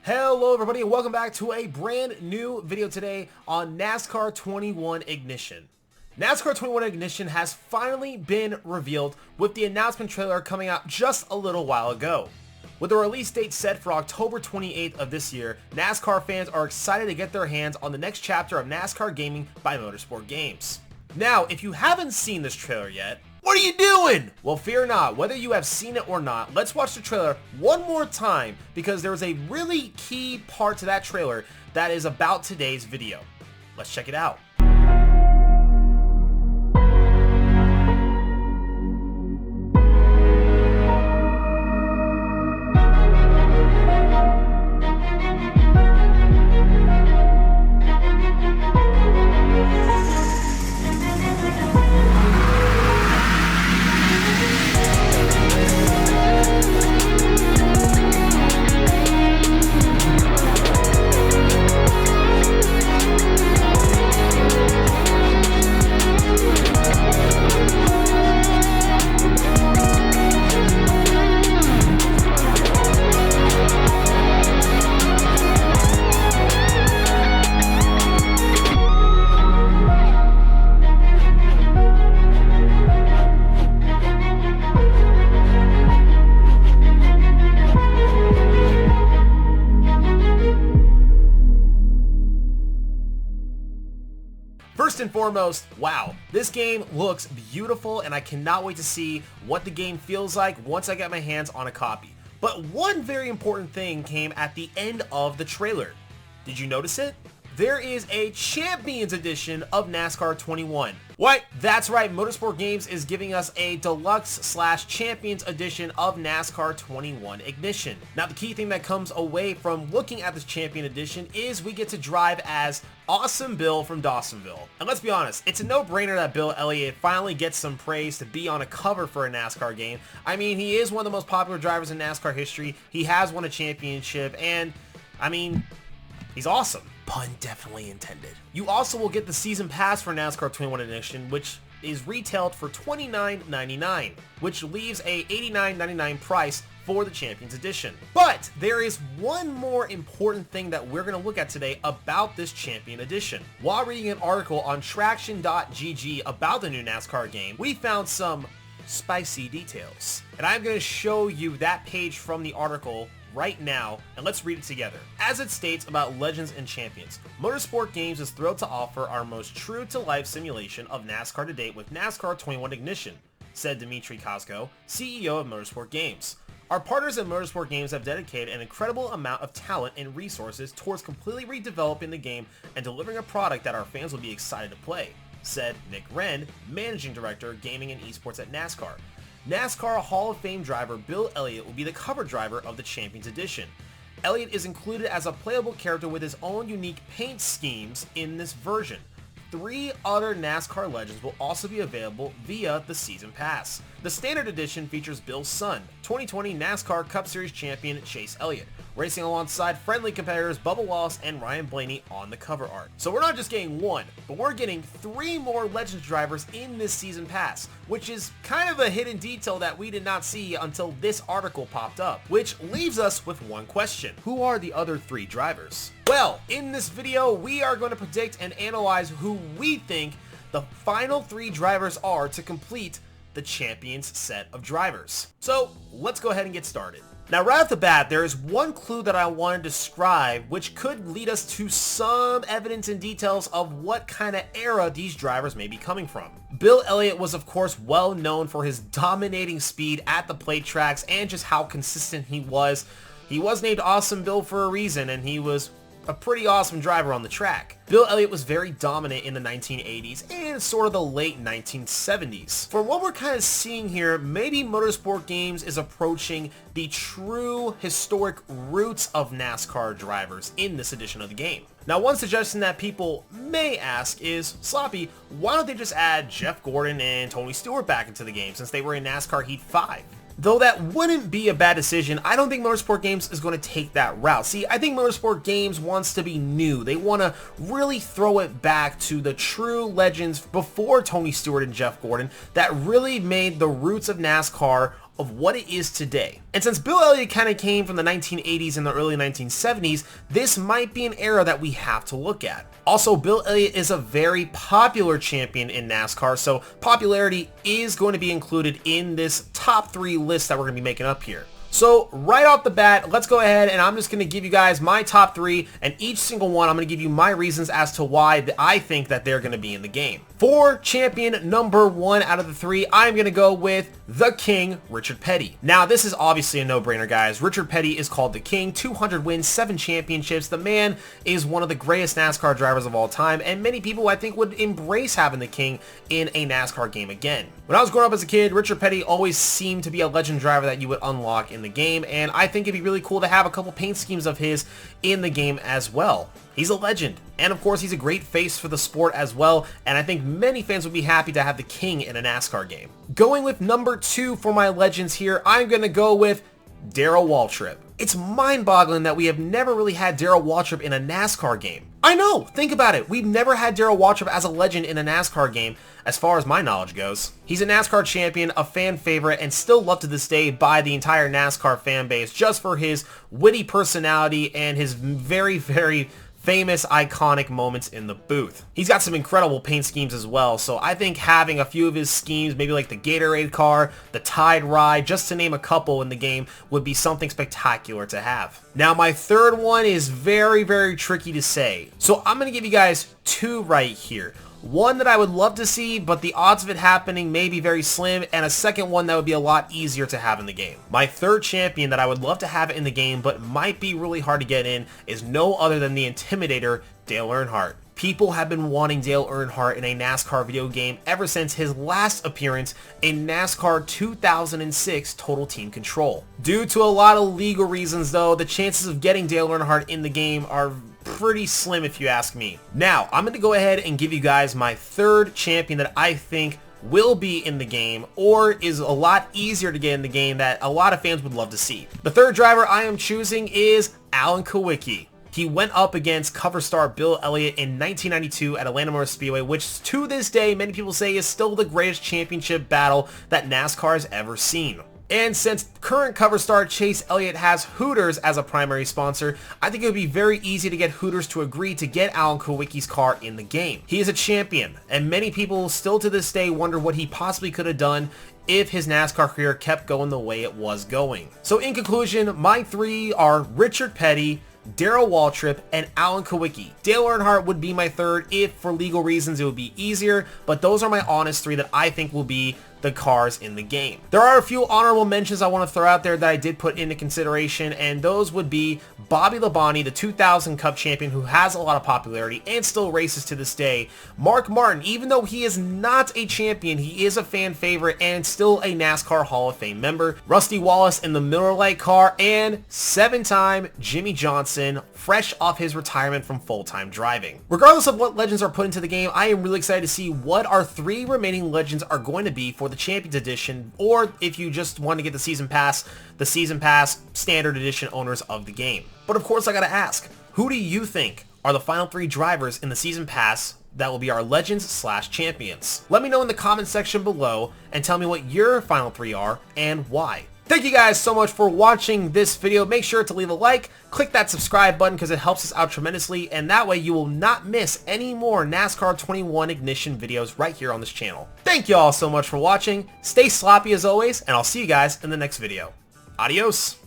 Hello everybody and welcome back to a brand new video today on NASCAR 21 Ignition. NASCAR 21 Ignition has finally been revealed with the announcement trailer coming out just a little while ago. With the release date set for October 28th of this year, NASCAR fans are excited to get their hands on the next chapter of NASCAR gaming by Motorsport Games. Now, if you haven't seen this trailer yet, what are you doing? Well, fear not. Whether you have seen it or not, let's watch the trailer one more time because there is a really key part to that trailer that is about today's video. Let's check it out. First and foremost, wow, this game looks beautiful and I cannot wait to see what the game feels like once I get my hands on a copy. But one very important thing came at the end of the trailer. Did you notice it? There is a Champions Edition of NASCAR 21. What? That's right, Motorsport Games is giving us a Deluxe/Champions Edition of NASCAR 21 Ignition. Now, the key thing that comes away from looking at this Champion Edition is we get to drive as Awesome Bill from Dawsonville. And let's be honest, it's a no-brainer that Bill Elliott finally gets some praise to be on a cover for a NASCAR game. I mean, he is one of the most popular drivers in NASCAR history. He has won a championship, and, I mean, he's awesome. Pun definitely intended. You also will get the Season Pass for NASCAR 21 Edition, which is retailed for $29.99, which leaves a $89.99 price for the Champions Edition. But there is one more important thing that we're going to look at today about this Champion Edition. While reading an article on Traction.gg about the new NASCAR game, we found some spicy details. And I'm going to show you that page from the article right now, and let's read it together. As it states about Legends and Champions, Motorsport Games is thrilled to offer our most true-to-life simulation of NASCAR to date with NASCAR 21 Ignition, said Dmitry Kozko, CEO of Motorsport Games. Our partners at Motorsport Games have dedicated an incredible amount of talent and resources towards completely redeveloping the game and delivering a product that our fans will be excited to play, said Nick Wren, Managing Director, Gaming and Esports at NASCAR. NASCAR Hall of Fame driver Bill Elliott will be the cover driver of the Champions Edition. Elliott is included as a playable character with his own unique paint schemes in this version. 3 other NASCAR legends will also be available via the Season Pass. The Standard Edition features Bill's son, 2020 NASCAR Cup Series champion Chase Elliott, racing alongside friendly competitors Bubba Wallace and Ryan Blaney on the cover art. So we're not just getting 1, but we're getting 3 more Legends drivers in this Season Pass, which is kind of a hidden detail that we did not see until this article popped up, which leaves us with one question. Who are the other 3 drivers? Well, in this video, we are going to predict and analyze who we think the final 3 drivers are to complete the Champions set of drivers. So let's go ahead and get started. Now, right off the bat, there is one clue that I want to describe which could lead us to some evidence and details of what kind of era these drivers may be coming from. Bill Elliott was, of course, well known for his dominating speed at the plate tracks and just how consistent he was. He was named Awesome Bill for a reason, and he was a pretty awesome driver on the track. Bill Elliott was very dominant in the 1980s and sort of the late 1970s. From what we're kind of seeing here, maybe Motorsport Games is approaching the true historic roots of NASCAR drivers in this edition of the game. Now, one suggestion that people may ask is, Sloppy, why don't they just add Jeff Gordon and Tony Stewart back into the game since they were in NASCAR Heat 5? Though that wouldn't be a bad decision, I don't think Motorsport Games is going to take that route. See, I think Motorsport Games wants to be new. They want to really throw it back to the true legends before Tony Stewart and Jeff Gordon that really made the roots of NASCAR of what it is today. And since Bill Elliott kind of came from the 1980s and the early 1970s, this might be an era that we have to look at. Also, Bill Elliott is a very popular champion in NASCAR, so popularity is going to be included in this top 3 list that we're going to be making up here. So right off the bat, let's go ahead and I'm just going to give you guys my top 3, and each single one I'm going to give you my reasons as to why I think that they're going to be in the game. For champion number 1 out of the 3, I'm going to go with the King, Richard Petty. Now, this is obviously a no-brainer, guys. Richard Petty is called the King, 200 wins, 7 championships. The man is one of the greatest NASCAR drivers of all time, and many people, I think, would embrace having the King in a NASCAR game again. When I was growing up as a kid, Richard Petty always seemed to be a legend driver that you would unlock in the game, and I think it'd be really cool to have a couple paint schemes of his in the game as well. He's a legend, and of course he's a great face for the sport as well, and I think many fans would be happy to have the King in a NASCAR game. Going with number 2 for my legends here, I'm going to go with Darrell Waltrip. It's mind-boggling that we have never really had Darrell Waltrip in a NASCAR game. I know, think about it. We've never had Darrell Waltrip as a legend in a NASCAR game, as far as my knowledge goes. He's a NASCAR champion, a fan favorite, and still loved to this day by the entire NASCAR fan base just for his witty personality and his very, very famous, iconic moments in the booth. He's got some incredible paint schemes as well, so I think having a few of his schemes, maybe like the Gatorade car, the Tide Ride, just to name a couple in the game, would be something spectacular to have. Now, my third one is very, very tricky to say, so I'm going to give you guys 2 right here. One that I would love to see, but the odds of it happening may be very slim, and a second one that would be a lot easier to have in the game. My third champion that I would love to have in the game, but might be really hard to get in, is no other than the Intimidator, Dale Earnhardt. People have been wanting Dale Earnhardt in a NASCAR video game ever since his last appearance in NASCAR 2006 Total Team Control. Due to a lot of legal reasons though, the chances of getting Dale Earnhardt in the game are pretty slim if you ask me. Now, I'm going to go ahead and give you guys my third champion that I think will be in the game, or is a lot easier to get in the game that a lot of fans would love to see. The third driver I am choosing is Alan Kulwicki. He went up against cover star Bill Elliott in 1992 at Atlanta Motor Speedway, which to this day many people say is still the greatest championship battle that NASCAR has ever seen. And since current cover star Chase Elliott has Hooters as a primary sponsor, I think it would be very easy to get Hooters to agree to get Alan Kulwicki's car in the game. He is a champion, and many people still to this day wonder what he possibly could have done if his NASCAR career kept going the way it was going. So in conclusion, my 3 are Richard Petty, Darrell Waltrip, and Alan Kulwicki. Dale Earnhardt would be my third if for legal reasons it would be easier, but those are my honest 3 that I think will be the cars in the game. There are a few honorable mentions I want to throw out there that I did put into consideration, and those would be Bobby Labonte, the 2000 Cup champion who has a lot of popularity and still races to this day. Mark Martin, even though he is not a champion, he is a fan favorite and still a NASCAR Hall of Fame member. Rusty Wallace in the Miller Lite car, and 7-time Jimmy Johnson, fresh off his retirement from full-time driving. Regardless of what legends are put into the game, I am really excited to see what our 3 remaining legends are going to be for the Champions Edition, or if you just want to get the Season Pass Standard Edition owners of the game. But of course I gotta ask, who do you think are the final 3 drivers in the Season Pass that will be our legends/champions? Let me know in the comment section below and tell me what your final 3 are and why. Thank you guys so much for watching this video. Make sure to leave a like, click that subscribe button because it helps us out tremendously, and that way you will not miss any more NASCAR 21 Ignition videos right here on this channel. Thank you all so much for watching. Stay sloppy as always, and I'll see you guys in the next video. Adios!